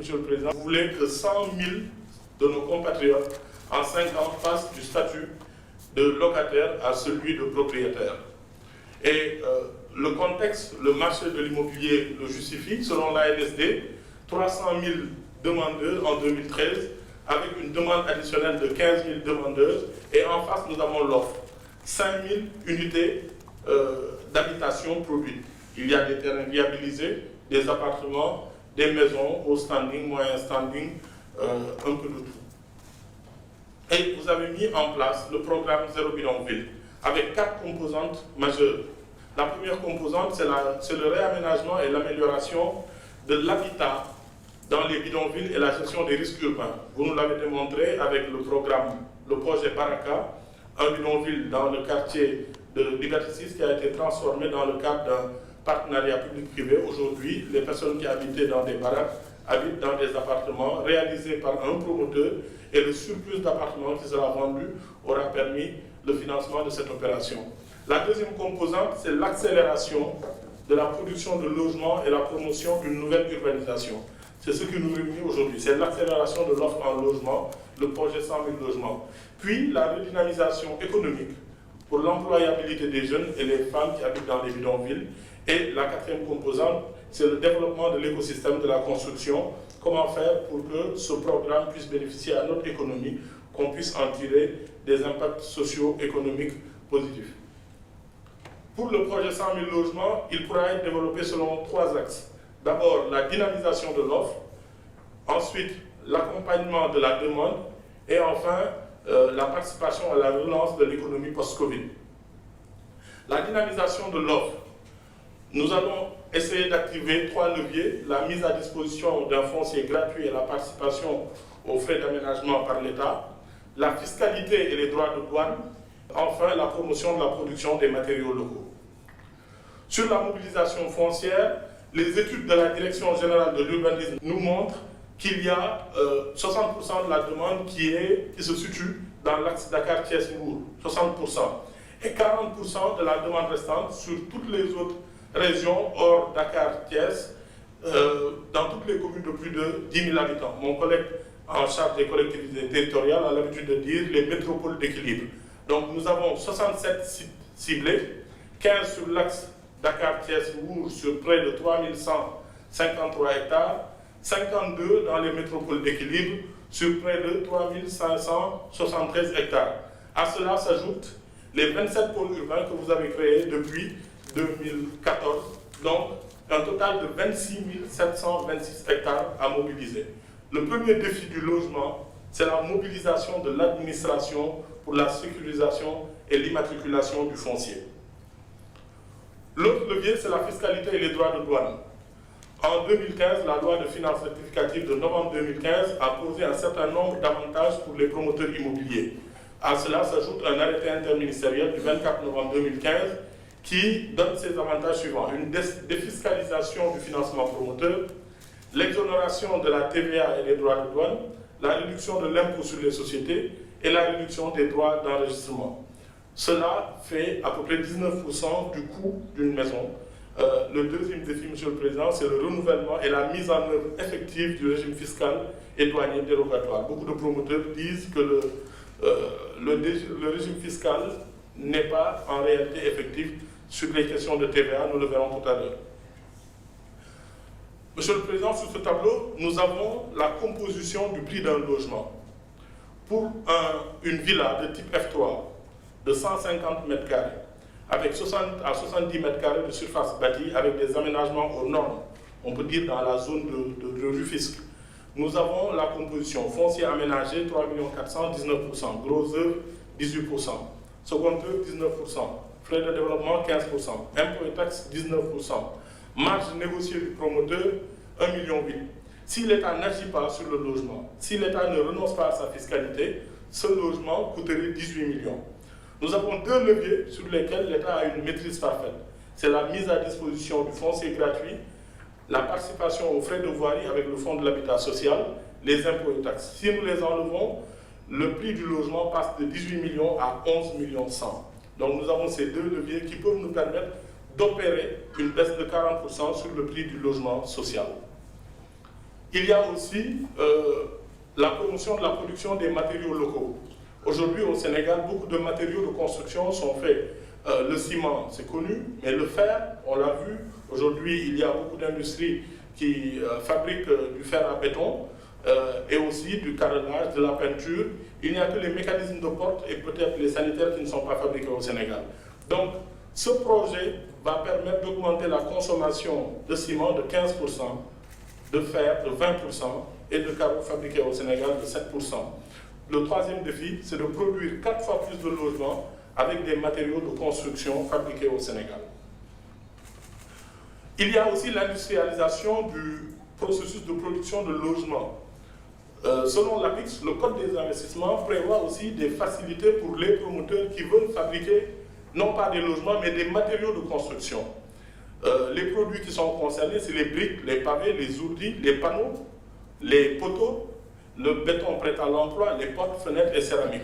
Monsieur le Président, vous voulez que 100 000 de nos compatriotes en 5 ans passent du statut de locataire à celui de propriétaire. Et le contexte, le marché de l'immobilier le justifie. Selon l'ANSD, 300 000 demandeurs en 2013, avec une demande additionnelle de 15 000 demandeurs. Et en face, nous avons l'offre. 5 000 unités d'habitation produites. Il y a des terrains viabilisés, des appartements, des maisons au standing, moyen standing, un peu de tout. Et vous avez mis en place le programme Zéro Bidonville avec 4 composantes majeures. La première composante, c'est le réaménagement et l'amélioration de l'habitat dans les bidonvilles et la gestion des risques urbains. Vous nous l'avez démontré avec le programme, le projet Baraka, un bidonville dans le quartier de Liberté 6 qui a été transformé dans le cadre d'un partenariat public-privé. Aujourd'hui, les personnes qui habitaient dans des baraques habitent dans des appartements réalisés par un promoteur et le surplus d'appartements qui sera vendu aura permis le financement de cette opération. La deuxième composante, c'est l'accélération de la production de logements et la promotion d'une nouvelle urbanisation. C'est ce qui nous réunit aujourd'hui, c'est l'accélération de l'offre en logement, le projet 100 000 logements. Puis la redynamisation économique pour l'employabilité des jeunes et les femmes qui habitent dans les bidonvilles. Et la quatrième composante, c'est le développement de l'écosystème de la construction. Comment faire pour que ce programme puisse bénéficier à notre économie, qu'on puisse en tirer des impacts socio-économiques positifs. Pour le projet 100 000 logements, il pourra être développé selon 3 axes. D'abord, la dynamisation de l'offre, ensuite, l'accompagnement de la demande, et enfin, la participation à la relance de l'économie post-Covid. La dynamisation de l'offre, nous allons essayer d'activer 3 leviers, la mise à disposition d'un foncier gratuit et la participation aux frais d'aménagement par l'État, la fiscalité et les droits de douane, enfin la promotion de la production des matériaux locaux. Sur la mobilisation foncière, les études de la Direction générale de l'urbanisme nous montrent qu'il y a 60% de la demande qui se situe dans l'axe Dakar-Thiès-Mbour, 60%, et 40% de la demande restante sur toutes les autres régions hors Dakar-Thiès, dans toutes les communes de plus de 10 000 habitants. Mon collègue en charge des collectivités territoriales a l'habitude de dire les métropoles d'équilibre. Donc nous avons 67 sites ciblés, 15 sur l'axe Dakar-Thiès-Mbour sur près de 3153 hectares, 52 dans les métropoles d'équilibre sur près de 3573 hectares. À cela s'ajoutent les 27 pôles urbains que vous avez créés depuis 2014, donc un total de 26 726 hectares à mobiliser. Le premier défi du logement, c'est la mobilisation de l'administration pour la sécurisation et l'immatriculation du foncier. L'autre levier, c'est la fiscalité et les droits de douane. En 2015, la loi de finances rectificative de novembre 2015 a posé un certain nombre d'avantages pour les promoteurs immobiliers. À cela s'ajoute un arrêté interministériel du 24 novembre 2015 qui donne ces avantages suivants. Une défiscalisation du financement promoteur, l'exonération de la TVA et des droits de douane, la réduction de l'impôt sur les sociétés et la réduction des droits d'enregistrement. Cela fait à peu près 19% du coût d'une maison. Le deuxième défi, Monsieur le Président, c'est le renouvellement et la mise en œuvre effective du régime fiscal et douanier dérogatoire. Beaucoup de promoteurs disent que le régime fiscal n'est pas en réalité effectif sur les questions de TVA, nous le verrons tout à l'heure. Monsieur le Président, sur ce tableau, nous avons la composition du prix d'un logement. Pour une villa de type F3 de 150 mètres carrés, avec 60 à 70 mètres carrés de surface bâtie, avec des aménagements aux normes, on peut dire dans la zone de Rufisque, nous avons la composition foncier aménagé 3 400 000, 19%, gros œuvre 18%, second œuvre 19%, frais de développement 15%, impôts et taxes 19%, marge négociée du promoteur 1,8 million. Si l'État n'agit pas sur le logement, si l'État ne renonce pas à sa fiscalité, ce logement coûterait 18 millions. Nous avons 2 leviers sur lesquels l'État a une maîtrise parfaite. C'est la mise à disposition du foncier gratuit, la participation aux frais de voirie avec le fonds de l'habitat social, les impôts et taxes. Si nous les enlevons, le prix du logement passe de 18 millions à 11 millions 100. Donc nous avons ces 2 leviers qui peuvent nous permettre d'opérer une baisse de 40% sur le prix du logement social. Il y a aussi la promotion de la production des matériaux locaux. Aujourd'hui, au Sénégal, beaucoup de matériaux de construction sont faits. Le ciment, c'est connu, mais le fer, on l'a vu. Aujourd'hui, il y a beaucoup d'industries qui fabriquent du fer à béton et aussi du carrelage, de la peinture. Il n'y a que les mécanismes de porte et peut-être les sanitaires qui ne sont pas fabriqués au Sénégal. Donc, ce projet va permettre d'augmenter la consommation de ciment de 15%, de fer de 20% et de carreaux fabriqués au Sénégal de 7%. Le troisième défi, c'est de produire 4 fois plus de logements avec des matériaux de construction fabriqués au Sénégal. Il y a aussi l'industrialisation du processus de production de logements. Selon l'APIX, le Code des investissements prévoit aussi des facilités pour les promoteurs qui veulent fabriquer non pas des logements, mais des matériaux de construction. Les produits qui sont concernés, c'est les briques, les pavés, les ourdis, les panneaux, les poteaux, le béton prêt à l'emploi, les portes, fenêtres et céramiques.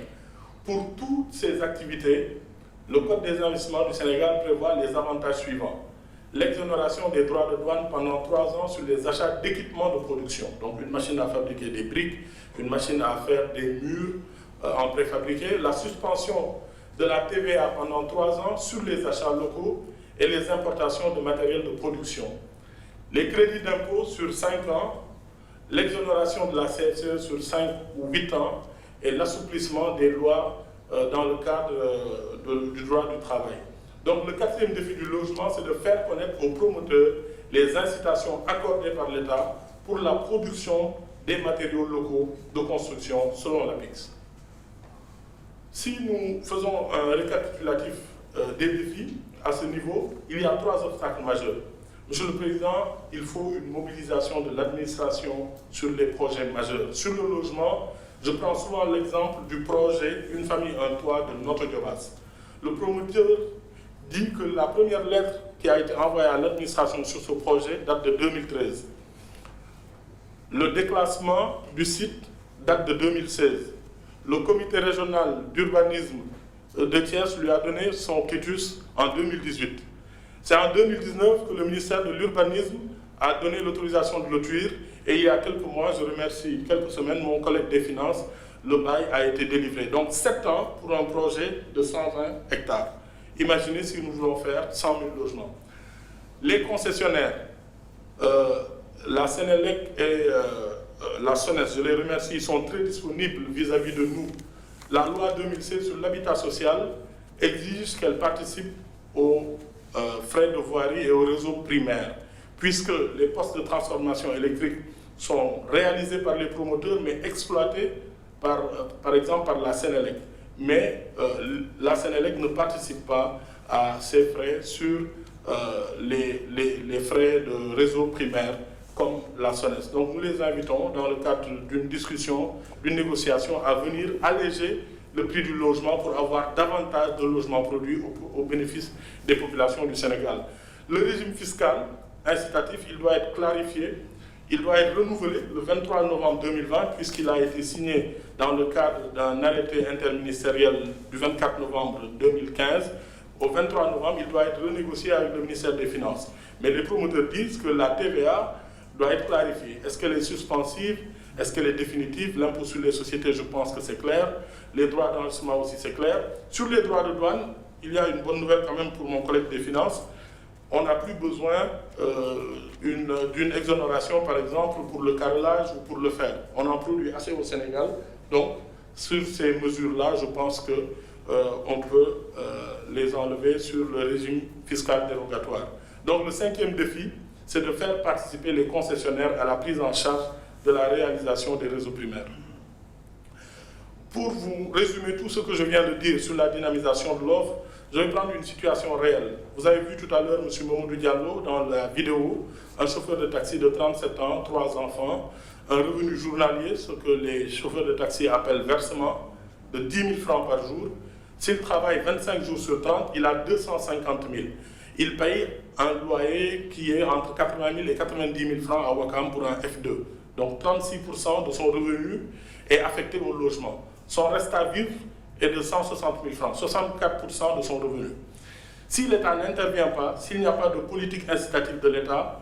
Pour toutes ces activités, le Code des investissements du Sénégal prévoit les avantages suivants. L'exonération des droits de douane pendant 3 ans sur les achats d'équipements de production. Donc une machine à fabriquer des briques, une machine à faire des murs en préfabriqué, la suspension de la TVA pendant 3 ans sur les achats locaux et les importations de matériel de production. Les crédits d'impôt sur 5 ans, l'exonération de la CFE sur 5 ou 8 ans et l'assouplissement des lois dans le cadre du droit du travail. Donc le 4e défi du logement, c'est de faire connaître aux promoteurs les incitations accordées par l'État pour la production des matériaux locaux de construction selon l'APIX. Si nous faisons un récapitulatif des défis à ce niveau, il y a 3 obstacles majeurs. Monsieur le Président, il faut une mobilisation de l'administration sur les projets majeurs. Sur le logement, je prends souvent l'exemple du projet Une famille, un toit de Notto Diobass. Le promoteur dit que la première lettre qui a été envoyée à l'administration sur ce projet date de 2013. Le déclassement du site date de 2016. Le comité régional d'urbanisme de Thiès lui a donné son quitus en 2018. C'est en 2019 que le ministère de l'Urbanisme a donné l'autorisation de clôture et il y a quelques mois, je remercie quelques semaines, mon collègue des finances, le bail a été délivré. Donc 7 ans pour un projet de 120 hectares. Imaginez si nous voulons faire 100 000 logements. Les concessionnaires, la Sénélec et la SONES, je les remercie, ils sont très disponibles vis-à-vis de nous. La loi 2016 sur l'habitat social exige qu'elle participe aux frais de voirie et au réseau primaire, puisque les postes de transformation électrique sont réalisés par les promoteurs, mais exploités par exemple par la Sénélec. Mais la Sénélec ne participe pas à ces frais sur les frais de réseau primaire comme la SONES. Donc nous les invitons dans le cadre d'une discussion, d'une négociation à venir alléger le prix du logement pour avoir davantage de logements produits au bénéfice des populations du Sénégal. Le régime fiscal incitatif, il doit être clarifié, il doit être renouvelé le 23 novembre 2020 puisqu'il a été signé dans le cadre d'un arrêté interministériel du 24 novembre 2015. Au 23 novembre, il doit être renégocié avec le ministère des Finances. Mais les promoteurs disent que la TVA doit être clarifiée. Est-ce qu'elle est suspensive? Est-ce qu'elle est définitive? L'impôt sur les sociétés, je pense que c'est clair. Les droits d'enregistrement aussi, c'est clair. Sur les droits de douane, il y a une bonne nouvelle quand même pour mon collègue des Finances. On n'a plus besoin d'une exonération, par exemple, pour le carrelage ou pour le fer. On en produit assez au Sénégal. Donc, sur ces mesures-là, je pense qu'on peut les enlever sur le régime fiscal dérogatoire. Donc, le 5e défi, c'est de faire participer les concessionnaires à la prise en charge de la réalisation des réseaux primaires. Pour vous résumer tout ce que je viens de dire sur la dynamisation de l'offre, je vais prendre une situation réelle. Vous avez vu tout à l'heure M. Mamadou Diallo dans la vidéo, un chauffeur de taxi de 37 ans, 3 enfants, un revenu journalier, ce que les chauffeurs de taxi appellent versement, de 10 000 francs par jour. S'il travaille 25 jours sur 30, il a 250 000. Il paye un loyer qui est entre 80 000 et 90 000 francs à Ouakam pour un F2. Donc 36% de son revenu est affecté au logement. Son reste à vivre est de 160 000 francs, 64% de son revenu. Si l'État n'intervient pas, s'il n'y a pas de politique incitative de l'État,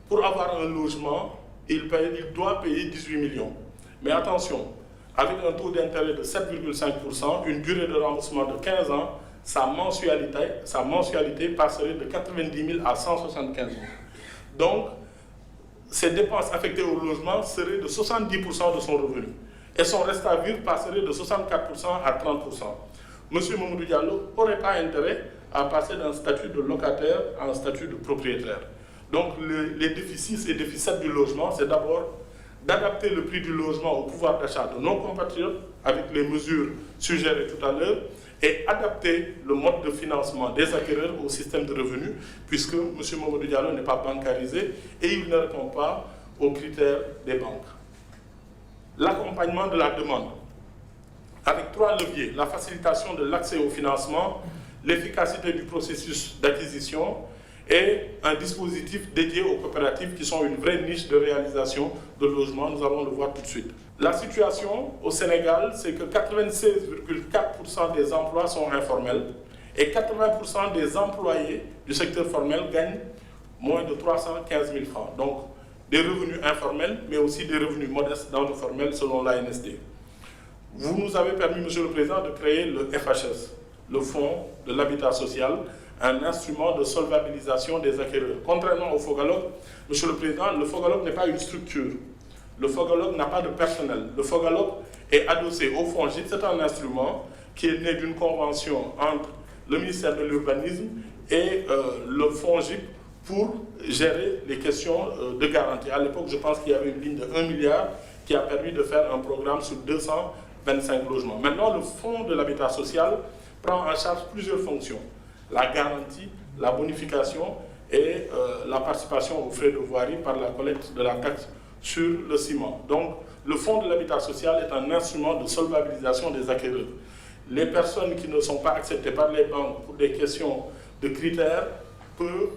pour avoir un logement, il doit payer 18 millions. Mais attention, avec un taux d'intérêt de 7,5%, une durée de remboursement de 15 ans, sa mensualité passerait de 90 000 à 175 000. Donc, ses dépenses affectées au logement seraient de 70% de son revenu. Et son reste à vivre passerait de 64% à 30%. M. Mamadou Diallo n'aurait pas intérêt à passer d'un statut de locataire à un statut de propriétaire. Donc les déficits et déficits du logement, c'est d'abord d'adapter le prix du logement au pouvoir d'achat de nos compatriotes avec les mesures suggérées tout à l'heure et adapter le mode de financement des acquéreurs au système de revenus puisque M. Mamadou Diallo n'est pas bancarisé et il ne répond pas aux critères des banques. L'accompagnement de la demande avec 3 leviers, la facilitation de l'accès au financement, l'efficacité du processus d'acquisition et un dispositif dédié aux coopératives qui sont une vraie niche de réalisation de logements. Nous allons le voir tout de suite. La situation au Sénégal, c'est que 96,4% des emplois sont informels et 80% des employés du secteur formel gagnent moins de 315 000 francs. Donc, des revenus informels, mais aussi des revenus modestes dans le formel selon l'ANSD. Vous nous avez permis, Monsieur le Président, de créer le FHS, le Fonds de l'habitat social, un instrument de solvabilisation des acquéreurs. Contrairement au Fogalogue, Monsieur le Président, le Fogalogue n'est pas une structure. Le Fogalogue n'a pas de personnel. Le Fogalogue est adossé au FONGIP. C'est un instrument qui est né d'une convention entre le ministère de l'Urbanisme et le FONGIP pour gérer les questions de garantie. À l'époque, je pense qu'il y avait une ligne de 1 milliard qui a permis de faire un programme sur 225 logements. Maintenant, le Fonds de l'habitat social prend en charge plusieurs fonctions. La garantie, la bonification et la participation aux frais de voirie par la collecte de la taxe sur le ciment. Donc, le Fonds de l'habitat social est un instrument de solvabilisation des acquéreurs. Les personnes qui ne sont pas acceptées par les banques pour des questions de critères peuvent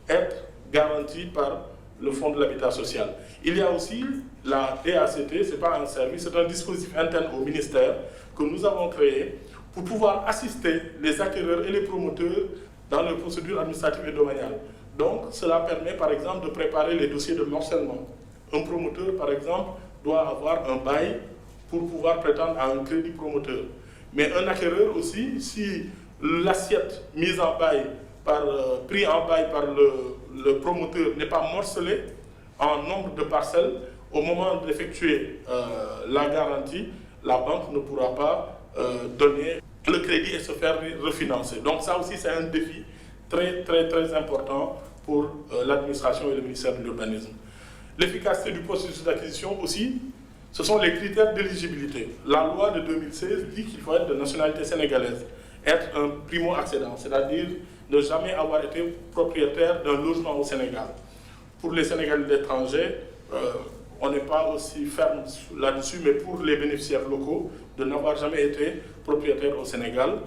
être garanties par le Fonds de l'habitat social. Il y a aussi la DACT, ce n'est pas un service, c'est un dispositif interne au ministère que nous avons créé pour pouvoir assister les acquéreurs et les promoteurs dans leurs procédures administratives et domaniales. Donc, cela permet par exemple de préparer les dossiers de morcellement. Un promoteur, par exemple, doit avoir un bail pour pouvoir prétendre à un crédit promoteur. Mais un acquéreur aussi, si l'assiette mise en bail pris en bail par le promoteur n'est pas morcelé en nombre de parcelles, au moment d'effectuer la garantie, la banque ne pourra pas donner le crédit et se faire refinancer. Donc ça aussi, c'est un défi très, très, très important pour l'administration et le ministère de l'Urbanisme. L'efficacité du processus d'acquisition aussi, ce sont les critères d'éligibilité. La loi de 2016 dit qu'il faut être de nationalité sénégalaise, être un primo-accédant, c'est-à-dire ne jamais avoir été propriétaire d'un logement au Sénégal. Pour les Sénégalais d'étrangers, on n'est pas aussi ferme là-dessus, mais pour les bénéficiaires locaux, de n'avoir jamais été propriétaire au Sénégal.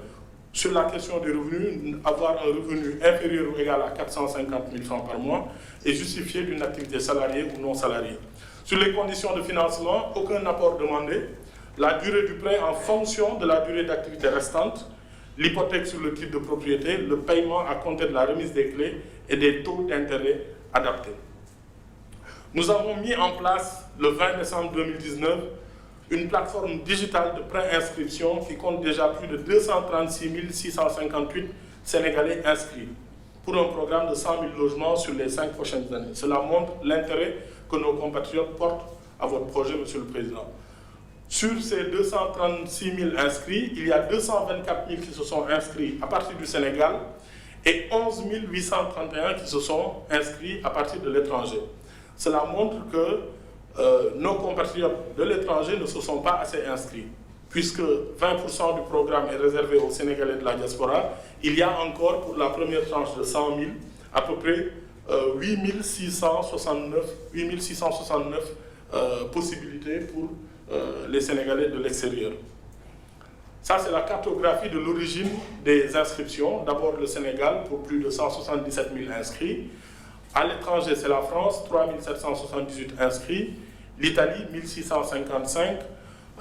Sur la question des revenus, avoir un revenu inférieur ou égal à 450 000 francs par mois est justifié d'une activité salariée ou non salariée. Sur les conditions de financement, aucun apport demandé. La durée du prêt en fonction de la durée d'activité restante, l'hypothèque sur le titre de propriété, le paiement à compter de la remise des clés et des taux d'intérêt adaptés. Nous avons mis en place, le 20 décembre 2019, une plateforme digitale de préinscription qui compte déjà plus de 236 658 Sénégalais inscrits pour un programme de 100 000 logements sur les 5 prochaines années. Cela montre l'intérêt que nos compatriotes portent à votre projet, Monsieur le Président. Sur ces 236 000 inscrits, il y a 224 000 qui se sont inscrits à partir du Sénégal et 11 831 qui se sont inscrits à partir de l'étranger. Cela montre que nos compatriotes de l'étranger ne se sont pas assez inscrits. Puisque 20% du programme est réservé aux Sénégalais de la diaspora, il y a encore pour la première tranche de 100 000 à peu près 8 669 possibilités pour les Sénégalais de l'extérieur. Ça, c'est la cartographie de l'origine des inscriptions. D'abord le Sénégal pour plus de 177 000 inscrits. À l'étranger, c'est la France, 3 778 inscrits. L'Italie, 1655.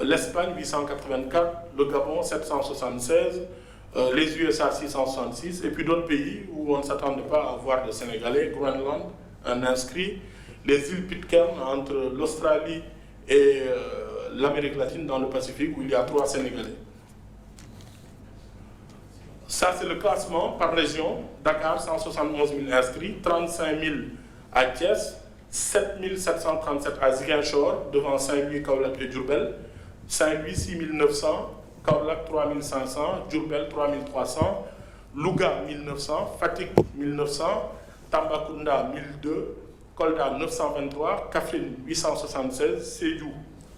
L'Espagne, 884. Le Gabon, 776. Les USA, 666. Et puis d'autres pays où on ne s'attendait pas à avoir de Sénégalais. Groenland, un inscrit. les îles Pitcairn entre l'Australie et l'Amérique latine dans le Pacifique, où il y a 3 Sénégalais. Ça, c'est le classement par région. Dakar, 171 000 inscrits, 35 000 à Thiès, 7 737 à Ziguinchor, devant Saint-Louis, Kaolack et Diourbel, Saint-Louis, 6 900, Kaolack, 3 500, Diourbel, 3 300, Louga, 1 900, Fatick, 1 900, Tambacounda, 1 002, Kolda, 923, Kaffrine, 876, Sédhiou,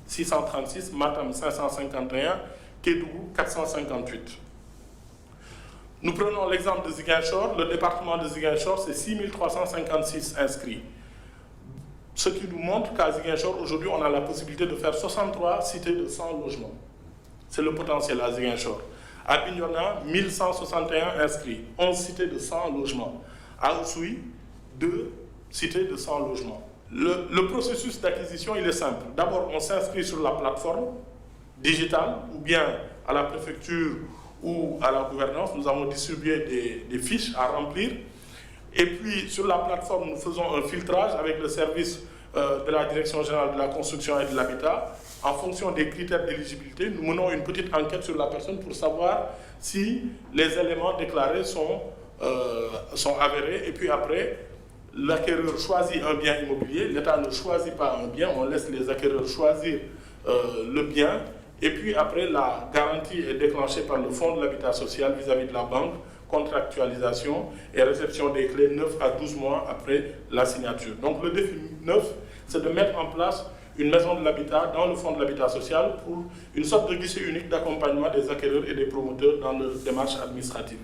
636, Matam, 551, Kédougou, 458. Nous prenons l'exemple de Ziguinchor. Le département de Ziguinchor, c'est 6 356 inscrits. Ce qui nous montre qu'à Ziguinchor, aujourd'hui, on a la possibilité de faire 63 cités de 100 logements. C'est le potentiel à Ziguinchor. À Bignona, 1161 inscrits, 11 cités de 100 logements. À Oussouye, 2 cités de 100 logements. Le processus d'acquisition, il est simple. D'abord, on s'inscrit sur la plateforme digitale ou bien à la préfecture ou à la gouvernance. Nous avons distribué des fiches à remplir. Et puis, sur la plateforme, nous faisons un filtrage avec le service de la Direction générale de la construction et de l'habitat. En fonction des critères d'éligibilité, nous menons une petite enquête sur la personne pour savoir si les éléments déclarés sont avérés. Et puis après, l'acquéreur choisit un bien immobilier. L'État ne choisit pas un bien, on laisse les acquéreurs choisir le bien. Et puis après, la garantie est déclenchée par le Fonds de l'habitat social vis-à-vis de la banque, contractualisation et réception des clés 9 à 12 mois après la signature. Donc le défi 9, c'est de mettre en place une maison de l'habitat dans le Fonds de l'habitat social pour une sorte de guichet unique d'accompagnement des acquéreurs et des promoteurs dans leur démarche administrative.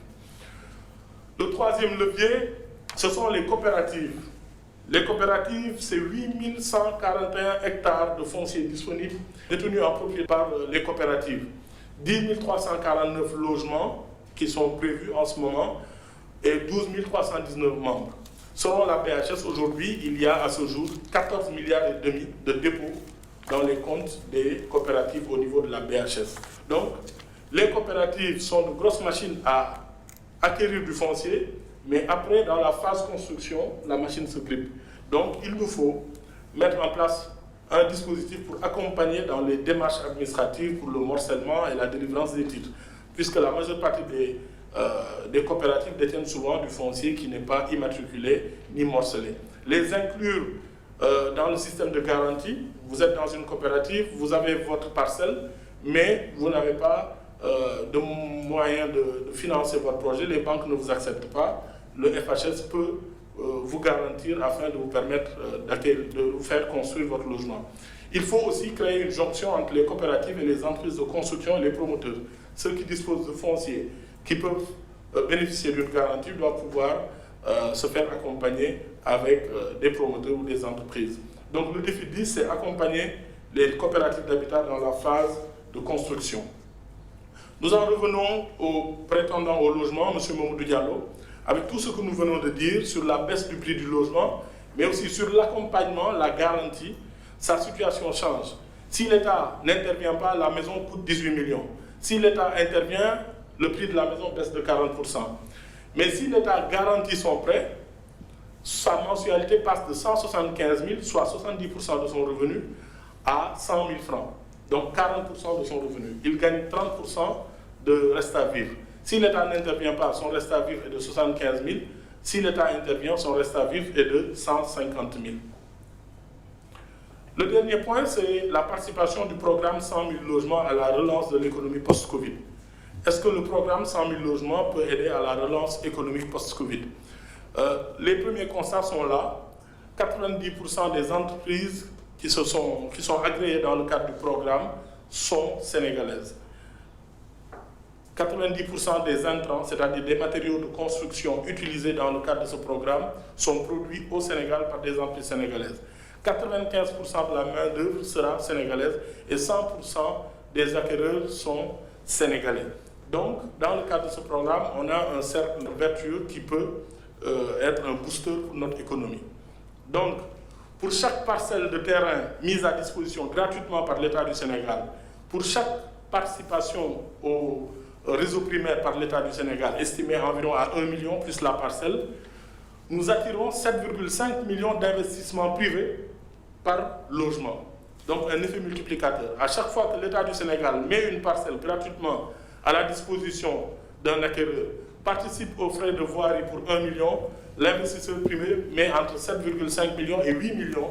Le troisième levier, ce sont les coopératives. Les coopératives, c'est 8 141 hectares de foncier disponibles détenus en propriété par les coopératives. 10 349 logements qui sont prévus en ce moment et 12 319 membres. Selon la BHS, aujourd'hui, il y a à ce jour 14,5 milliards de dépôts dans les comptes des coopératives au niveau de la BHS. Donc, les coopératives sont de grosses machines à acquérir du foncier, mais après, dans la phase construction, la machine se grippe. Donc, il nous faut mettre en place un dispositif pour accompagner dans les démarches administratives pour le morcellement et la délivrance des titres, puisque la majeure partie des coopératives détiennent souvent du foncier qui n'est pas immatriculé ni morcelé. Les inclure dans le système de garantie, vous êtes dans une coopérative, vous avez votre parcelle, mais vous n'avez pas de moyens de financer votre projet, les banques ne vous acceptent pas, le FHS peut vous garantir afin de vous permettre de vous faire construire votre logement. Il faut aussi créer une jonction entre les coopératives et les entreprises de construction et les promoteurs. Ceux qui disposent de fonciers, qui peuvent bénéficier d'une garantie, doivent pouvoir se faire accompagner avec des promoteurs ou des entreprises. Donc le défi 10, c'est accompagner les coopératives d'habitat dans la phase de construction. Nous en revenons au prétendant au logement, M. Mamadou Diallo, avec tout ce que nous venons de dire sur la baisse du prix du logement, mais aussi sur l'accompagnement, la garantie, sa situation change. Si l'État n'intervient pas, la maison coûte 18 millions. Si l'État intervient, le prix de la maison baisse de 40%. Mais si l'État garantit son prêt, sa mensualité passe de 175 000, soit 70% de son revenu, à 100 000 francs. Donc 40% de son revenu. Il gagne 30% de reste à vivre. Si l'État n'intervient pas, son reste à vivre est de 75 000. Si l'État intervient, son reste à vivre est de 150 000. Le dernier point, c'est la participation du programme 100 000 logements à la relance de l'économie post-Covid. Est-ce que le programme 100 000 logements peut aider à la relance économique post-Covid? Les premiers constats sont là. 90% des entreprises qui sont agréées dans le cadre du programme sont sénégalaises. 90% des intrants, c'est-à-dire des matériaux de construction utilisés dans le cadre de ce programme, sont produits au Sénégal par des entreprises sénégalaises. 95% de la main-d'œuvre sera sénégalaise et 100% des acquéreurs sont sénégalais. Donc, dans le cadre de ce programme, on a un cercle vertueux qui peut être un booster pour notre économie. Donc, pour chaque parcelle de terrain mise à disposition gratuitement par l'État du Sénégal, pour chaque participation au réseau primaire par l'État du Sénégal, estimé à environ à 1 million plus la parcelle, nous attirons 7,5 millions d'investissements privés par logement. Donc un effet multiplicateur. À chaque fois que l'État du Sénégal met une parcelle gratuitement à la disposition d'un acquéreur, participe aux frais de voirie pour 1 million, l'investisseur privé met entre 7,5 millions et 8 millions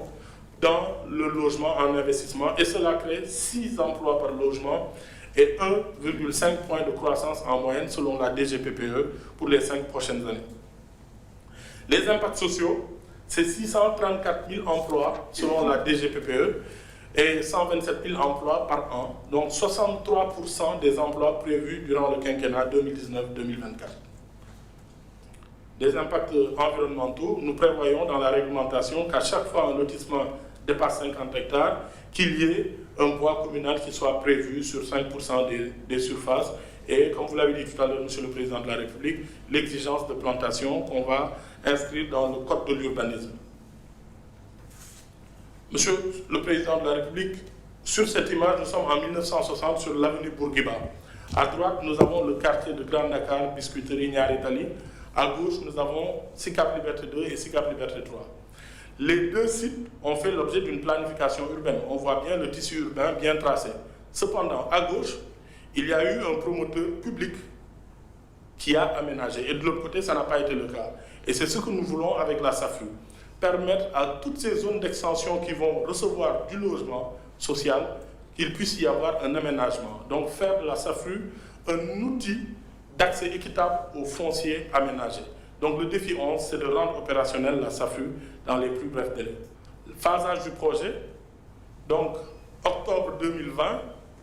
dans le logement en investissement, et cela crée 6 emplois par logement et 1,5 point de croissance en moyenne selon la DGPPE pour les 5 prochaines années. Les impacts sociaux, c'est 634 000 emplois selon la DGPPE et 127 000 emplois par an, donc 63% des emplois prévus durant le quinquennat 2019-2024. Des impacts environnementaux, nous prévoyons dans la réglementation qu'à chaque fois un lotissement dépasse 50 hectares, qu'il y ait un bois communal qui soit prévu sur 5% des surfaces. Et comme vous l'avez dit tout à l'heure, Monsieur le Président de la République, l'exigence de plantation qu'on va inscrire dans le Code de l'urbanisme. Monsieur le Président de la République, sur cette image, nous sommes en 1960 sur l'avenue Bourguiba. À droite, nous avons le quartier de Grand Dakar, Biscuiterie Niari Tali. À gauche, nous avons Sicap Liberté 2 et Sicap Liberté 3. Les deux sites ont fait l'objet d'une planification urbaine. On voit bien le tissu urbain bien tracé. Cependant, à gauche, il y a eu un promoteur public qui a aménagé. Et de l'autre côté, ça n'a pas été le cas. Et c'est ce que nous voulons avec la SAFU. Permettre à toutes ces zones d'extension qui vont recevoir du logement social, qu'il puisse y avoir un aménagement. Donc faire de la SAFU un outil d'accès équitable aux fonciers aménagés. Donc le défi 11, c'est de rendre opérationnelle la SAFU dans les plus brefs délais. Le phasage du projet, donc octobre 2020,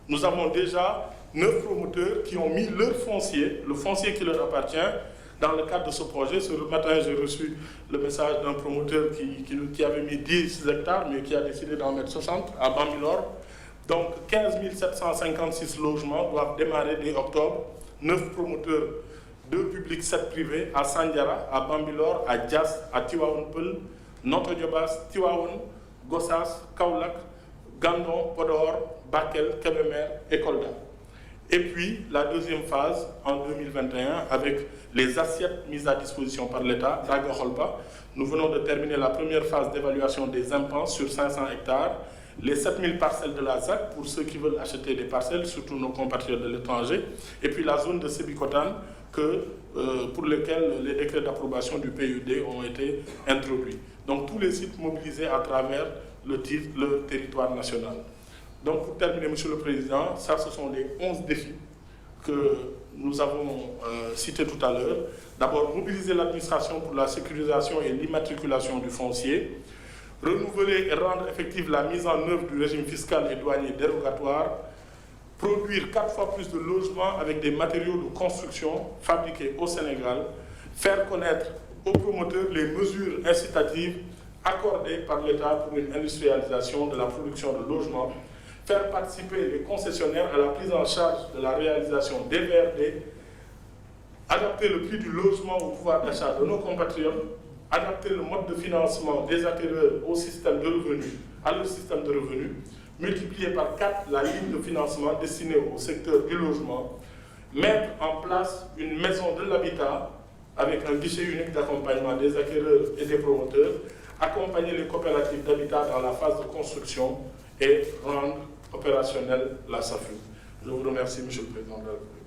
nous avons déjà 9 promoteurs qui ont mis leur foncier, le foncier qui leur appartient, dans le cadre de ce projet. Ce matin, j'ai reçu le message d'un promoteur qui avait mis 10 hectares, mais qui a décidé d'en mettre 60 à Bambilor. Donc 15 756 logements doivent démarrer dès octobre. 9 promoteurs, 2 publics, 7 privés, à Sandiara, à Bambilor, à Dias, à Tivaouane Peulh, Notto Diobass, Tivaouane, Gossas, Kaolack, Gandon, Podor, Bakel, Kébémer et Kolda. Et puis la deuxième phase en 2021 avec les assiettes mises à disposition par l'État, Daga-Holpa. Nous venons de terminer la première phase d'évaluation des impôts sur 500 hectares, les 7000 parcelles de la ZAC pour ceux qui veulent acheter des parcelles, surtout nos compatriotes de l'étranger, et puis la zone de Sébikotane pour lesquelles les décrets d'approbation du PUD ont été introduits. Donc tous les sites mobilisés à travers le territoire national. Donc pour terminer, Monsieur le Président, ça ce sont les 11 défis que nous avons cités tout à l'heure. D'abord, mobiliser l'administration pour la sécurisation et l'immatriculation du foncier, renouveler et rendre effective la mise en œuvre du régime fiscal et douanier dérogatoire, produire 4 fois plus de logements avec des matériaux de construction fabriqués au Sénégal, faire connaître aux promoteurs les mesures incitatives accordées par l'État pour une industrialisation de la production de logements, faire participer les concessionnaires à la prise en charge de la réalisation des VRD, adapter le prix du logement au pouvoir d'achat de nos compatriotes, adapter le mode de financement des acquéreurs au système de revenus, à leur système de revenus, multiplier par 4 la ligne de financement destinée au secteur du logement, mettre en place une maison de l'habitat avec un guichet unique d'accompagnement des acquéreurs et des promoteurs, accompagner les coopératives d'habitat dans la phase de construction et rendre opérationnelle la SAFU. Je vous remercie, Monsieur le Président de la République.